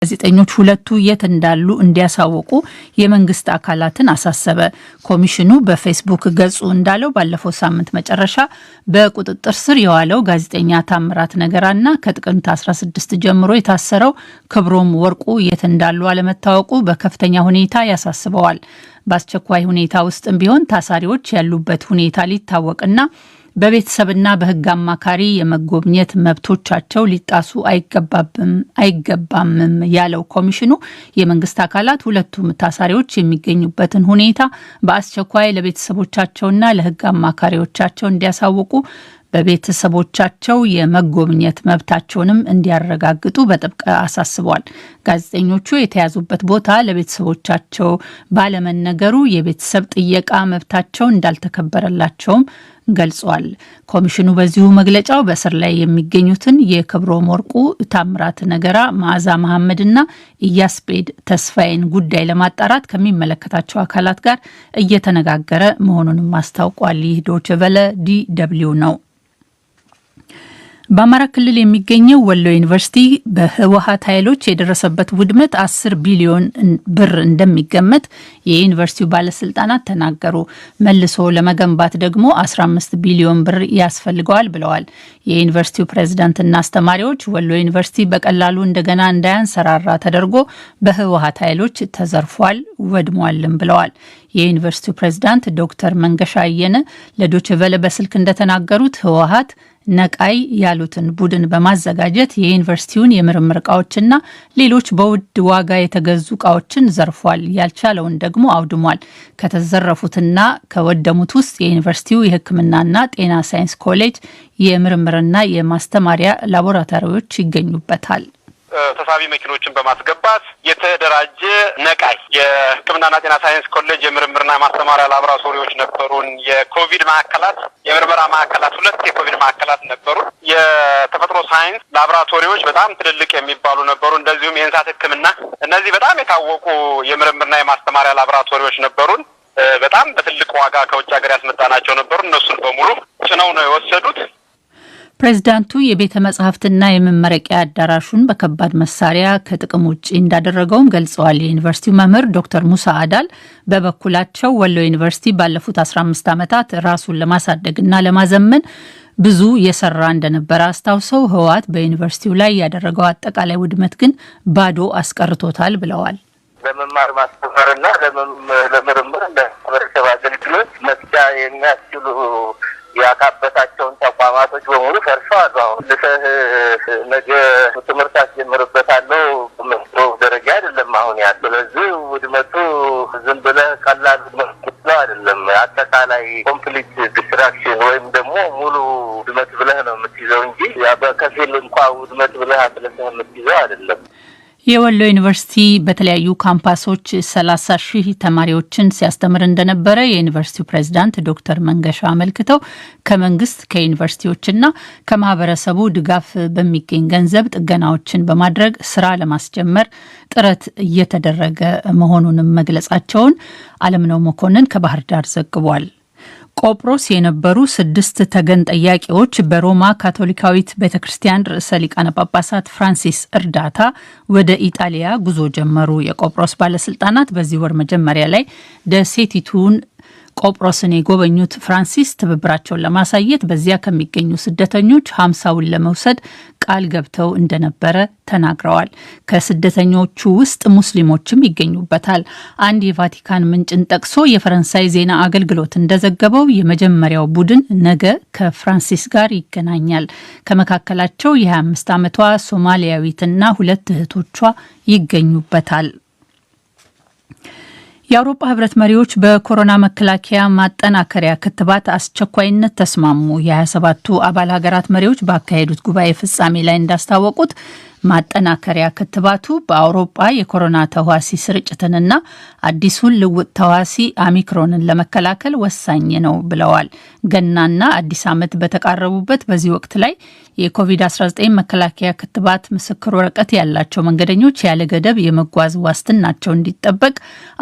ጋዜጠኞች ሁለቱ የት እንዳሉ እንዲያሳውቁ የመንግስት አካላትን አሳሰበ። ኮሚሽኑ በፌስቡክ ገጹ እንዳለው ባለፈው ሳምንት መጨረሻ በቁጥጥር ስር የዋለው ጋዜጠኛ ታምራት ነገራና ከጥቅምት 16 ጀምሮ የታሰረው ክብሮም ወርቁ የት እንዳሉ አለመታወቁ በከፍተኛ ሁኔታ ያሳስበዋል። በአስቸኳይ ሁኔታ ውስጥም ቢሆን ታሳሪዎች ያሉበት ሁኔታ ሊታወቅና በቤተሰብና በሕግ አማካሪ የመጎብኘት መብቶቻቸው ሊጣሱ አይገባም ያለው ኮሚሽኑ የመንግስት አካላት ሁለቱም ታሳሪዎች የሚገኙበትን ሁኔታ በአስቸኳይ ለቤተሰቦቻቸውና ለሕግ አማካሪዎቻቸው እንዲያሳውቁ በቤተሰቦቻቸው የመጎብኘት መብታቸውንም እንዲያረጋግጡ በጥብቅ አሳስበዋል። ጋዜጠኞቹ የተያዙበት ቦታ ለቤተሰቦቻቸው ባለመነገሩ የቤተሰብ ጥየቃ መብታቸው እንዳልተከበረላቸውም ገልጿል። ኮሚሽኑ በዚሁ መግለጫው በእስር ላይ የሚገኙትን የክብሮም ወርቁ፣ ታምራት ነገራ፣ መዓዛ መሐመድና ኢያስፔድ ተስፋዬን ጉዳይ ለማጣራት ከሚመለከታቸው አካላት ጋር እየተነጋገረ መሆኑንም አስታውቋል። ይህ ዶይቼ ቬለ DW ነው። በአማራ ክልል የሚገኘው ወሎ ዩኒቨርሲቲ በህወሓት ኃይሎች የደረሰበት ውድመት 10 ቢሊዮን ብር እንደሚገመት የዩኒቨርሲቲው ባለስልጣናት ተናገሩ። መልሶ ለመገንባት ደግሞ 15 ቢሊዮን ብር ያስፈልገዋል ብለዋል። የዩኒቨርሲቲው ፕሬዝዳንትና አስተማሪዎች ወሎ ዩኒቨርሲቲ በቀላሉ እንደገና እንዳያንሰራራ ተደርጎ በህወሓት ኃይሎች ተዘርፏል፣ ወድሟልም ብለዋል። የዩኒቨርሲቲው ፕሬዝዳንት ዶክተር መንገሻ አየነ ለዶይቼ ቬለ በስልክ እንደተናገሩት ህወሓት ነቃይ ያሉትን ቡድን በማዘጋጀት የዩኒቨርሲቲውን የምርምር እቃዎችና ሌሎች በውድ ዋጋ የተገዙ እቃዎችን ዘርፏል፣ ያልቻለውን ደግሞ አውድሟል። ከተዘረፉትና ከወደሙት ውስጥ የዩኒቨርሲቲው የሕክምናና ጤና ሳይንስ ኮሌጅ የምርምርና የማስተማሪያ ላቦራቶሪዎች ይገኙበታል። ተሳቢ መኪኖችን በማስገባት የተደራጀ ነቃይ የሕክምናና ጤና ሳይንስ ኮሌጅ የምርምርና ማስተማሪያ ላቦራቶሪዎች ነበሩን። የኮቪድ ማዕከላት የምርመራ ማዕከላት 2 የኮቪድ ማዕከላት ነበሩ። የተፈጥሮ ሳይንስ ላቦራቶሪዎች በጣም ትልልቅ የሚባሉ ነበሩ። እንደዚሁም የእንስሳት ሕክምና እነዚህ በጣም የታወቁ የምርምርና የማስተማሪያ ላቦራቶሪዎች ነበሩን። በጣም በትልቅ ዋጋ ከውጭ ሀገር ያስመጣናቸው ነበሩ። እነሱን በሙሉ ጭነው ነው የወሰዱት። ፕሬዝዳንቱ የቤተ መጻሕፍትና የመመረቂያ አዳራሹን በከባድ መሳሪያ ከጥቅም ውጭ እንዳደረገውም ገልጸዋል። የዩኒቨርሲቲው መምህር ዶክተር ሙሳ አዳል በበኩላቸው ወሎ ዩኒቨርሲቲ ባለፉት 15 ዓመታት ራሱን ለማሳደግና ለማዘመን ብዙ የሰራ እንደነበረ አስታውሰው ህወሓት በዩኒቨርሲቲው ላይ ያደረገው አጠቃላይ ውድመት ግን ባዶ አስቀርቶታል ብለዋል። ለመማር ማስተማርና ለምርምር ለማህበረሰብ አገልግሎት መስጫ የሚያስችሉ ያካበታቸውን ተቋማቶች በሙሉ ፈርሰዋል። አሁን ነገ ትምህርት አስጀምርበታለሁ ደረጃ አይደለም አሁን ያለው። ስለዚህ ውድመቱ ዝም ብለህ ቀላል ውድመት አይደለም። አጠቃላይ ኮምፕሊት ዲስትራክሽን ወይም ደግሞ ሙሉ ውድመት ብለህ ነው የምትይዘው እንጂ በከፊል እንኳን ውድመት ብለህ አጥለህ የምትይዘው አይደለም። የወሎ ዩኒቨርሲቲ በተለያዩ ካምፓሶች 30 ሺህ ተማሪዎችን ሲያስተምር እንደነበረ የዩኒቨርሲቲው ፕሬዝዳንት ዶክተር መንገሻ አመልክተው ከመንግስት ከዩኒቨርሲቲዎችና ከማህበረሰቡ ድጋፍ በሚገኝ ገንዘብ ጥገናዎችን በማድረግ ስራ ለማስጀመር ጥረት እየተደረገ መሆኑንም መግለጻቸውን አለምነው መኮንን ከባህር ዳር ዘግቧል። ቆጵሮስ የነበሩ 6 ተገን ጠያቂዎች በሮማ ካቶሊካዊት ቤተክርስቲያን ርዕሰ ሊቃነ ጳጳሳት ፍራንሲስ እርዳታ ወደ ኢጣሊያ ጉዞ ጀመሩ። የቆጵሮስ ባለስልጣናት በዚህ ወር መጀመሪያ ላይ ደሴቲቱን ቆጵሮስን የጎበኙት ፍራንሲስ ትብብራቸውን ለማሳየት በዚያ ከሚገኙ ስደተኞች 50ውን ለመውሰድ ቃል ገብተው እንደነበረ ተናግረዋል። ከስደተኞቹ ውስጥ ሙስሊሞችም ይገኙበታል። አንድ የቫቲካን ምንጭን ጠቅሶ የፈረንሳይ ዜና አገልግሎት እንደዘገበው የመጀመሪያው ቡድን ነገ ከፍራንሲስ ጋር ይገናኛል። ከመካከላቸው የ25 ዓመቷ ሶማሊያዊትና 2 እህቶቿ ይገኙበታል። የአውሮፓ ህብረት መሪዎች በኮሮና መከላከያ ማጠናከሪያ ክትባት አስቸኳይነት ተስማሙ። የ27ቱ አባል ሀገራት መሪዎች ባካሄዱት ጉባኤ ፍጻሜ ላይ እንዳስታወቁት ማጠናከሪያ ክትባቱ በአውሮፓ የኮሮና ተዋሲ ስርጭትንና አዲሱን ልውጥ ተዋሲ ኦሚክሮንን ለመከላከል ወሳኝ ነው ብለዋል። ገናና አዲስ ዓመት በተቃረቡበት በዚህ ወቅት ላይ የኮቪድ-19 መከላከያ ክትባት ምስክር ወረቀት ያላቸው መንገደኞች ያለ ገደብ የመጓዝ ዋስትናቸው እንዲጠበቅ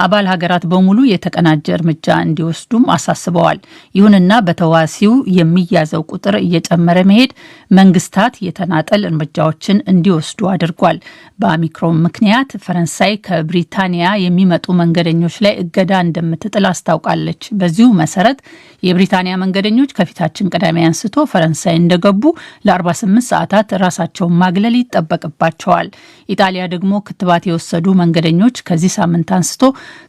አባል ሀገራት በሙሉ የተቀናጀ እርምጃ እንዲወስዱም አሳስበዋል። ይሁንና በተዋሲው የሚያዘው ቁጥር እየጨመረ መሄድ መንግስታት የተናጠል እርምጃዎችን እንዲወስዱ እንዲወስዱ አድርጓል። በኦሚክሮን ምክንያት ፈረንሳይ ከብሪታንያ የሚመጡ መንገደኞች ላይ እገዳ እንደምትጥል አስታውቃለች። በዚሁ መሰረት የብሪታንያ መንገደኞች ከፊታችን ቅዳሜ አንስቶ ፈረንሳይ እንደገቡ ለ48 ሰዓታት ራሳቸውን ማግለል ይጠበቅባቸዋል። ኢጣሊያ ደግሞ ክትባት የወሰዱ መንገደኞች ከዚህ ሳምንት አንስቶ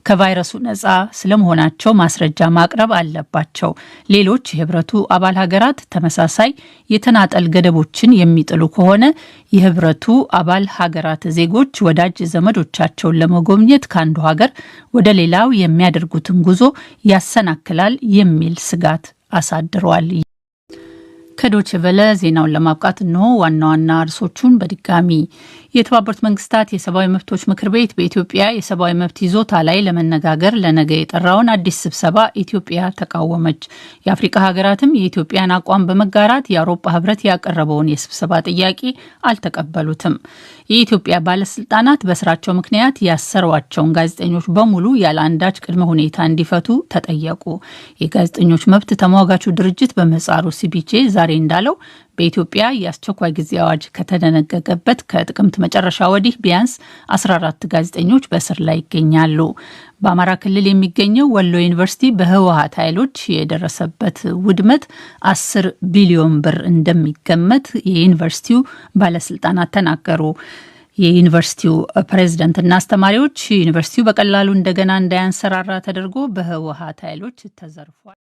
ከቫይረሱ ነፃ ስለመሆናቸው ማስረጃ ማቅረብ አለባቸው። ሌሎች የህብረቱ አባል ሀገራት ተመሳሳይ የተናጠል ገደቦችን የሚጥሉ ከሆነ የህብረቱ አባል ሀገራት ዜጎች ወዳጅ ዘመዶቻቸውን ለመጎብኘት ከአንዱ ሀገር ወደ ሌላው የሚያደርጉትን ጉዞ ያሰናክላል የሚል ስጋት አሳድሯል። ከዶቼ ቬለ ዜናውን ለማብቃት ነው ዋና ዋና ርዕሶቹን በድጋሚ የተባበሩት መንግስታት የሰብአዊ መብቶች ምክር ቤት በኢትዮጵያ የሰብአዊ መብት ይዞታ ላይ ለመነጋገር ለነገ የጠራውን አዲስ ስብሰባ ኢትዮጵያ ተቃወመች። የአፍሪካ ሀገራትም የኢትዮጵያን አቋም በመጋራት የአውሮፓ ህብረት ያቀረበውን የስብሰባ ጥያቄ አልተቀበሉትም። የኢትዮጵያ ባለስልጣናት በስራቸው ምክንያት ያሰሯቸውን ጋዜጠኞች በሙሉ ያለ አንዳች ቅድመ ሁኔታ እንዲፈቱ ተጠየቁ። የጋዜጠኞች መብት ተሟጋቹ ድርጅት በምህጻሩ ሲፒጄ ዛሬ እንዳለው በኢትዮጵያ የአስቸኳይ ጊዜ አዋጅ ከተደነገገበት ከጥቅምት መጨረሻ ወዲህ ቢያንስ 14 ጋዜጠኞች በእስር ላይ ይገኛሉ። በአማራ ክልል የሚገኘው ወሎ ዩኒቨርሲቲ በህወሓት ኃይሎች የደረሰበት ውድመት 10 ቢሊዮን ብር እንደሚገመት የዩኒቨርሲቲው ባለስልጣናት ተናገሩ። የዩኒቨርሲቲው ፕሬዝዳንትና አስተማሪዎች ዩኒቨርሲቲው በቀላሉ እንደገና እንዳያንሰራራ ተደርጎ በህወሓት ኃይሎች ተዘርፏል።